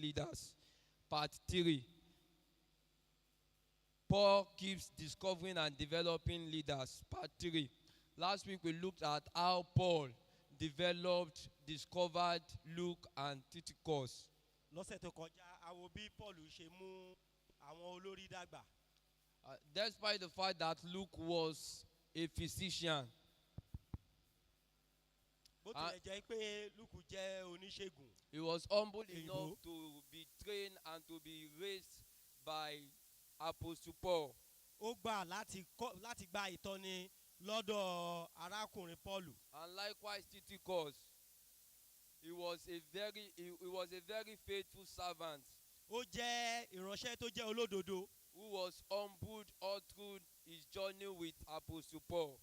leaders. Part 3. Paul keeps discovering and developing leaders. Part 3. Last week we looked at how Paul developed, discovered Luke and Tychicus. Lọ́sẹ̀ tó kọjá àwọn bí Paul ṣe mú àwọn olórí dàgbà. Despite the fact that Luke was a physician, Bó tilẹ̀ jẹ́ pé Luke jẹ́ oníṣègùn. he was humble enough to be trained and to be raised by Apostle Paul. Ó gbà láti gba ìtọ́ni lọ́dọ̀ arákùnrin Paul. And likewise Tychicus, he was a very faithful servant Ó jẹ́ ìránṣẹ́ tó jẹ́ olódodo. who was humbled all through his journey with Apostle Paul.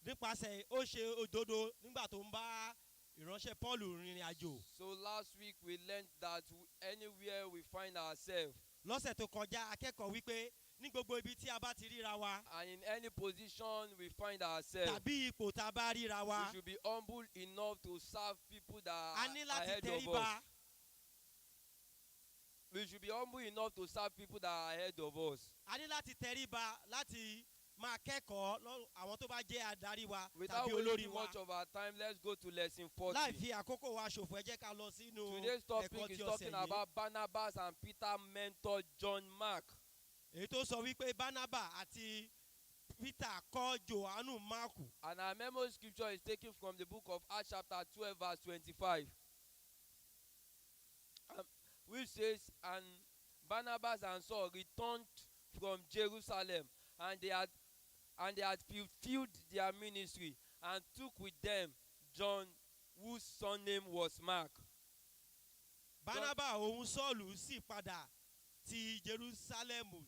Nípasẹ̀ ó ṣe òdodo nígbà tó ń bá ìránṣẹ́ Paul rìnrìn àjò. So last week we learned that anywhere we find ourselves Lọ́sẹ̀ tó kọjá akẹ́kọ̀ọ́ wípé ní gbogbo ibi tí a bá ti ríra wa and in any position we find ourselves, tàbí ipò tá a bá ríra wa, we should be humble enough to serve people that a ní are láti ahead of tẹríba. us. We should be humble enough to serve people that are ahead of us. A ní láti tẹríba láti máa kẹ́kọ̀ọ́ àwọn tó bá jẹ́ adarí wa Without tàbí olórí wasting wa. much of our time, let's go to lesson 40. Láì fi àkókò wa ṣòfò ẹ jẹ́ ká lọ sínú Today's topic ẹ̀kọ́ is ti ọ̀sẹ̀ talking yìí. about Barnabas and Peter mentor John Mark. Èyí tó sọ wípé Barnaba àti Peter kọ́ Jòhánù Máàkù. And our memory scripture is taken from the book of Acts chapter 12 verse 25. Which says, and Barnabas and Saul returned from Jerusalem, and they had fulfilled their ministry, and took with them John, whose surname was Mark. Barnaba òun Sọ́ọ̀lù sì padà ti Jerúsálẹ́mù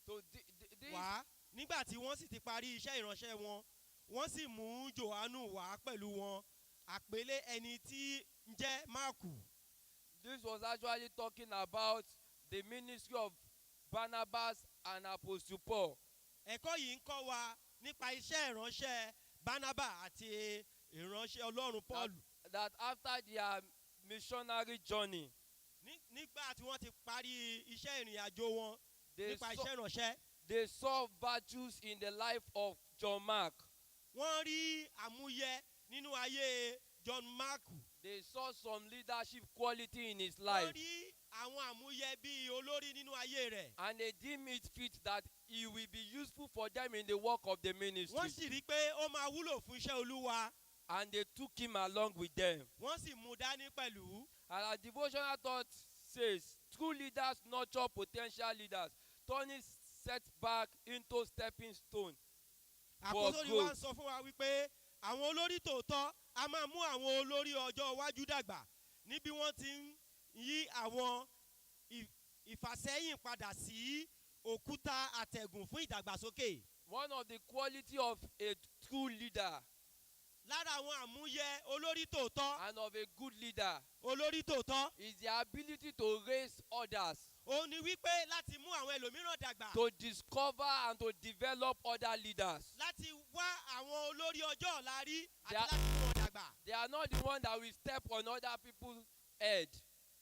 So this, wá nígbà tí wọ́n sì ti parí iṣẹ́ ìránṣẹ́ wọn, wọ́n sì mú Jòhánù wá pẹ̀lú wọn, àpèlé ẹni tí ń jẹ́ Máàkù. this was actually talking about the ministry of Barnabas and Apostle Paul. Ẹ̀kọ́ yìí ń kọ́ wa nípa iṣẹ́ ìránṣẹ́ Barnaba àti ìránṣẹ́ Ọlọ́run Paul. That after their missionary journey, Nígbà tí wọ́n ti parí iṣẹ́ ìrìn àjò wọn they nípa saw, iṣẹ́ ìránṣẹ́, they saw virtues in the life of John Mark. wọ́n rí àmúyẹ nínú ayé John Máàkù. They saw some leadership quality in his Wọ́n life, rí àwọn àmúyẹ bíi olórí nínú ayé rẹ̀. and they deemed it fit that he will be useful for them in the work of the ministry. Wọ́n sì rí pé ó máa wúlò fún iṣẹ́ Olúwa. And they took him along with them. Wọ́n sì mú dání pẹ̀lú. And our devotional thought says, true leaders nurture potential leaders, turning setback into stepping stone. Àpòsórí wa ń sọ fún wa wípé àwọn olórí tòótọ́ a máa mú àwọn olórí ọjọ́ iwájú dàgbà níbi wọ́n ti ń yí àwọn ìfàsẹ́yìn padà sí òkúta àtẹ̀gùn fún ìdàgbàsókè. One of the quality of a true leader Lára àwọn àmúyẹ olórí tòótọ́, and of a good leader olórí tòótọ́, is the ability to raise others, ó ní wípé láti mú àwọn ẹlòmíràn dàgbà. to discover and to develop other leaders. Láti wá àwọn olórí ọjọ́ ọ̀la rí àti They are- láti mú wọn dàgbà. They are not the one that will step on other people's head.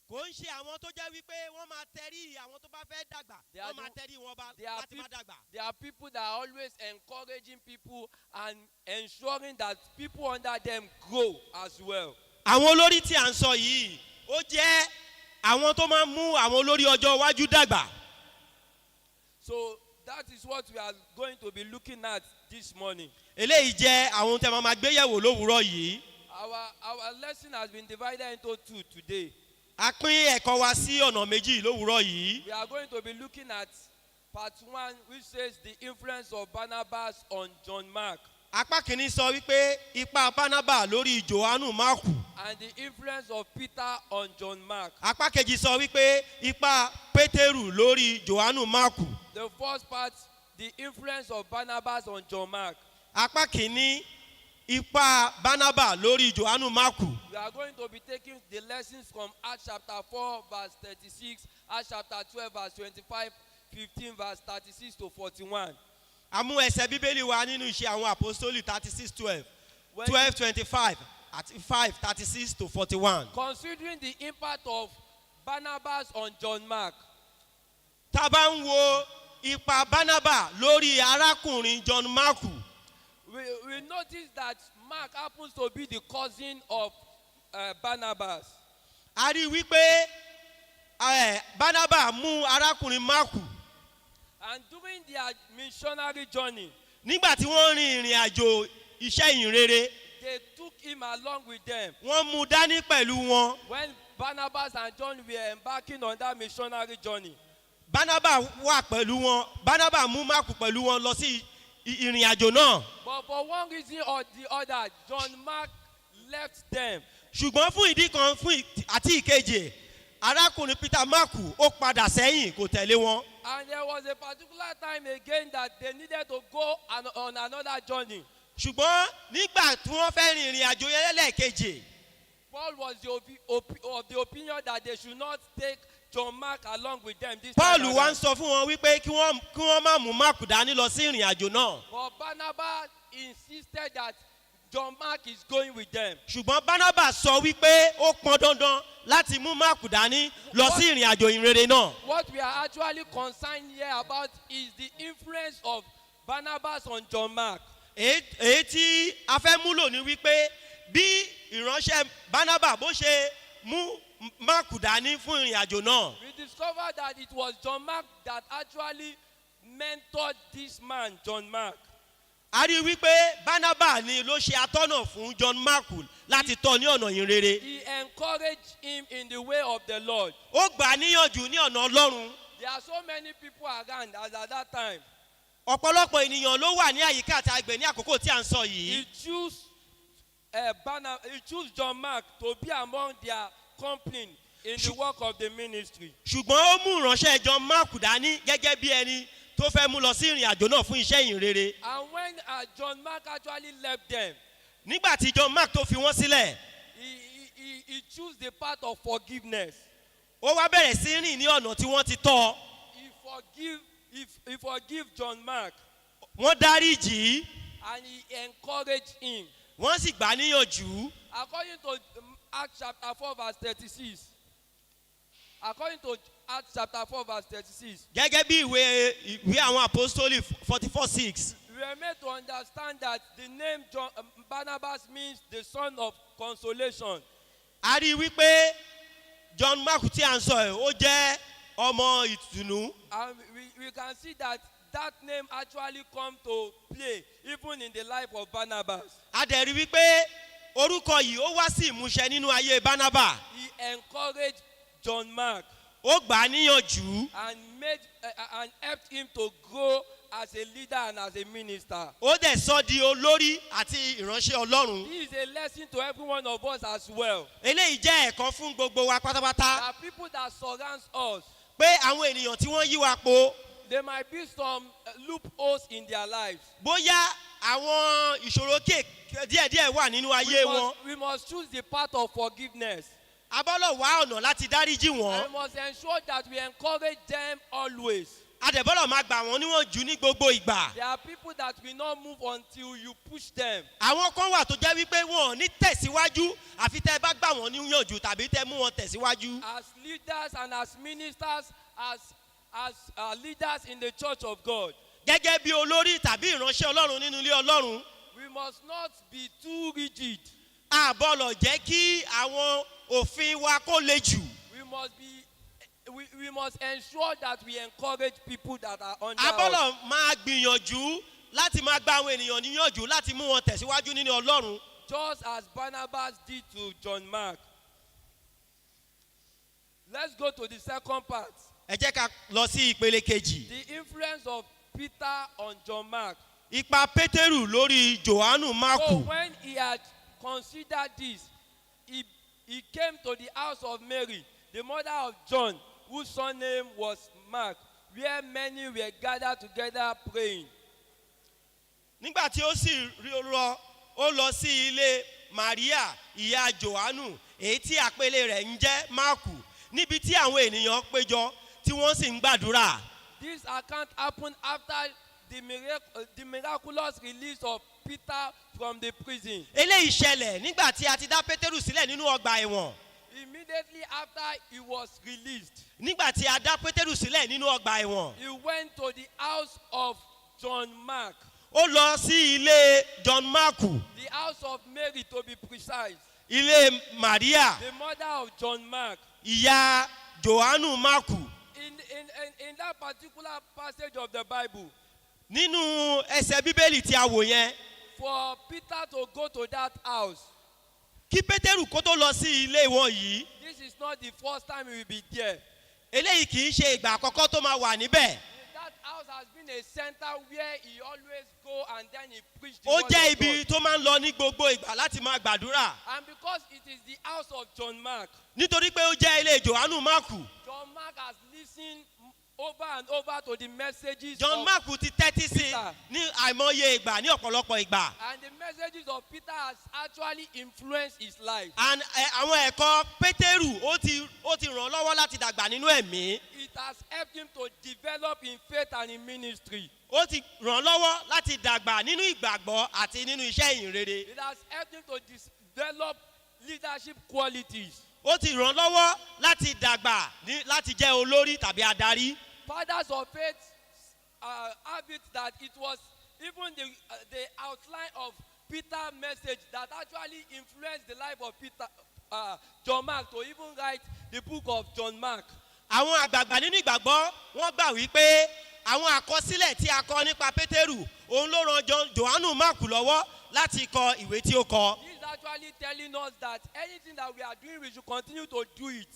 Kò ń ṣe àwọn tó jẹ́ wípé wọ́n máa tẹrí àwọn tó bá fẹ́ dàgbà, They are wọ́n máa the- tẹrí wọn bá they are láti má dàgbà. There are people that are always encouraging people and ensuring that people under them grow as well. Àwọn olórí tí à ń sọ yìí, ó jẹ́ àwọn tó máa ń mú àwọn olórí ọjọ́ iwájú dàgbà. So that is what we are going to be looking at this morning. Eléyìí jẹ́ àwọn tẹ́ máa gbéyẹ̀wò lówùúrọ̀ yìí. Our lesson has been divided into two today. A pín ẹ̀kọ́ wa sí ọ̀nà méjì lówùúrọ̀ yìí. We are going to be looking at part 1, which says the influence of Barnabas on John Mark, Apá kìíní sọ wípé ipa Barnaba lórí Jòhánù Máàkù. and the influence of Peter on John Mark. Apá kejì sọ wípé ipa Pétérù lórí Jòhánù Máàkù. The first part, the influence of Barnabas on John Mark. Apá kìíní ipa Barnaba lórí Jòhánù Máàkù. We are going to be taking the lessons from Acts chapter 4 verse 36, Acts chapter 12 verse 25, 15 verse 36 to 41. A mú ẹsẹ̀ Bíbélì wa nínú Iṣẹ́ àwọn Àpọ́stólì 36:12, When, 12:25, àti 5:36 to 41. Considering the impact of Barnabas on John Mark, Tá a bá ń wo ipa Barnabas lórí arákùnrin John Mark, we notice that Mark happens to be the cousin of Barnabas. a rí i wípé Barnabas mú arákùnrin Mark. And during their missionary journey, Nígbà tí wọ́n rin ìrìn àjò iṣẹ́ ìyìnrere, they took him along with them. wọ́n mú dání pẹ̀lú wọn. When Barnabas and John were embarking on that missionary journey, Barnabas wà pẹ̀lú wọn. Barnabas mú Mark pẹ̀lú wọn lọ sí ìrìn àjò náà. but for one reason or the other, John Mark left them. Ṣùgbọ́n fún ìdí kan àti ìkejì, arákùnrin Peter Mark ó padà sẹ́yìn, kò tẹ̀lé wọn. And there was a particular time again that they needed to go on another journey. Ṣùgbọ́n nígbà tí wọ́n fẹ́ rin ìrìn àjò yẹn lẹ́ẹ̀kejì, Paul was of the opinion that they should not take John Mark along with them this Paul time wá ń around. sọ fún wọn wípé kí wọ́n má mú Mark dání lọ sí ìrìn àjò náà. But Barnabas insisted that John Mark is going with them. Ṣùgbọ́n Barnabas sọ wípé ó pọn dandan láti mú Mark dání lọ sí ìrìn àjò ìrere náà. What we are actually concerned here about is the influence of Barnabas on John Mark. Èyí tí a fẹ́ múlò ní wípé bí ìránṣẹ́ Barnabas bó ṣe mú Mark dání fún ìrìn àjò náà. We discovered that it was John Mark that actually mentored this man, John Mark. A rí i wípé Barnabas ni ló ṣe atọ́nà fún John Mark láti tọ́ ní ọ̀nà ìrere. He encouraged him in the way of the Lord. Ó gbà á níyànjú ní ọ̀nà Ọlọ́run. There are so many people around as at that time. Ọ̀pọ̀lọpọ̀ ènìyàn ló wà ní àyíká àti agbè ní àkókò tí à ń sọ He yìí. chose John Mark to be among their company in the work of the ministry. Ṣùgbọ́n ó mú ìránṣẹ́ John Mark dání gẹ́gẹ́ bí ẹni tó fẹ́ mú lọ sí ìrìn àjò náà fún iṣẹ́ ìyìnrere. And when John Mark actually left them, Nígbà tí John Mark tó fi wọ́n sílẹ̀, he chose the path of forgiveness. ó wá bẹ̀rẹ̀ sí rìn ní ọ̀nà tí wọ́n ti tọ́. He forgive John Mark Wọ́n dáríjì í, and he encouraged him. wọ́n sì gbà á níyànjú. According to Acts chapter 4 verse 36. According to Acts chapter 4 verse 36. Gẹ́gẹ́ bí ìwé àwọn apostoli 44:6. We are made to understand that the name Barnabas means the son of consolation. A rí i wípé John Mark tí à ń sọ ẹ̀ ó jẹ́ ọmọ ìtùnú. And we can see that name actually come to play even in the life of Barnabas. A dẹ̀ rí i wípé orúkọ yìí ó wá sí ìmúṣẹ nínú ayé Barnabas. He encouraged John Mark Ó gbà á níyànjú. and helped him to grow as a leader and as a minister. Ó dẹ̀ sọ di olórí àti ìránṣẹ́ Ọlọ́run. This is a lesson to every one of us as well. Eléyìí jẹ́ ẹ̀kọ́ fún gbogbo wa pátápátá. There are people that surround us. Pé àwọn ènìyàn tí wọ́n yí wa po, There might be some loopholes in their lives. bóyá àwọn ìṣòro díẹ̀díẹ̀ wà nínú ayé wọn. We must choose the path of forgiveness. A bọ́lọ̀ wá ọ̀nà láti dáríjì And we wọ́n. must ensure that we encourage them always. A dẹ̀ bọ́lọ̀ máa gbà wọ́n níwọ̀njú ní gbogbo ìgbà. There are people that will not move until you push them. Àwọn kan wà tó jẹ́ wípé wọn ò ní tẹ̀síwájú àfi tẹ́ ẹ bá gbà wọ́n níyànjú tàbí tẹ́ mú wọn tẹ̀síwájú. As leaders and as ministers, as leaders in the church of God, Gẹ́gẹ́ bí olórí tàbí ìránṣẹ́ Ọlọ́run nínú ilé Ọlọ́run, we must not be too rigid. a bọ́lọ̀ jẹ́ kí àwọn òfin wa kó le jù. We must ensure that we encourage people that are under A us. bọ́lọ̀ máa gbìyànjú láti máa gba àwọn ènìyàn níyànjú láti mú wọn tẹ̀síwájú nínú Ọlọ́run. Just as Barnabas did to John Mark. Let's go to the second part. Ẹ jẹ́ ká lọ sí ìpele kejì. The influence of Peter on John Mark. Ipa Pétérù lórí Jòhánù So Máàkù. when he had considered this, he came to the house of Mary, the mother of John, whose surname was Mark, where many were gathered together praying. Nígbà tí ó sì ó lọ sí ilé Màríà ìyá Jòhánù èyí tí àpèlé rẹ̀ ń jẹ́ Máàkù níbi tí àwọn ènìyàn péjọ tí wọ́n sì ń gbàdúrà. This account happened after the miraculous release of Peter from the prison. eléyìí ṣẹlẹ̀ nígbà tí a ti dá pétérù sílẹ̀ nínú ọgbà ẹ̀wọ̀n. Immediately after he was released, nígbà tí a dá pétérù sílẹ̀ nínú ọgbà ẹ̀wọ̀n. he went to the house of John Mark, ó lọ sí ilé john marku, the house of Mary to be precise, ilé maria, the mother of John Mark. ìyá johannu marku. In that particular passage of the Bible, nínú ẹsẹ̀ bíbélì tí a wò yẹn, for Peter to go to that house, kí pétérù kó tó lọ sí ilé wọn yìí, this is not the first time he will be there. eléyìí kì í ṣe ìgbà àkọ́kọ́ tó máa wà níbẹ̀. That house has been a center where he always go and then he preach the ó word jẹ́ of ibi God. tó máa ń lọ ní gbogbo ìgbà láti máa gbàdúrà. And because it is the house of John Mark, nítorí pé ó jẹ́ ilé johannu marku. John Mark has listened over and over to the messages john of marku ti tẹ́tí sí Peter. ní àìmọye ìgbà ní ọ̀pọ̀lọpọ̀ ìgbà. And the messages of Peter has actually influenced his life. and àwọn ẹ̀kọ́ pétérù ó ti ràn lọ́wọ́ láti dàgbà nínú ẹ̀mí. It has helped him to develop in faith and in ministry. ó ti ràn lọ́wọ́ láti dàgbà nínú ìgbàgbọ́ àti nínú iṣẹ́ ìyìnrere. It has helped him to develop leadership qualities. ó ti ràn lọ́wọ́ láti dàgbà láti jẹ́ olórí tàbí adarí. Fathers of faith have it that it was even the outline of Peter's message that actually influenced the life of Peter, John Mark, to even write the book of John Mark. àwọn àgbààgbà nínú ìgbàgbọ́ wọ́n gbà wípé àwọn àkọsílẹ̀ tí a kọ nípa pétérù òun ló ran johannu marku lọ́wọ́ láti kọ ìwé tí ó kọ. He is actually telling us that anything that we are doing, we should continue to do it.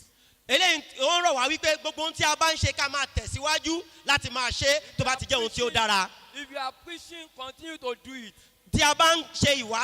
eléyìí ó rọ̀ wá wípé gbogbo ohun tí a bá ń ṣe ká máa tẹ̀síwájú láti máa ṣe tó bá ti jẹ́ ohun tí ó dára. If you are preaching, continue to do it. tí a bá ń ṣe ìwà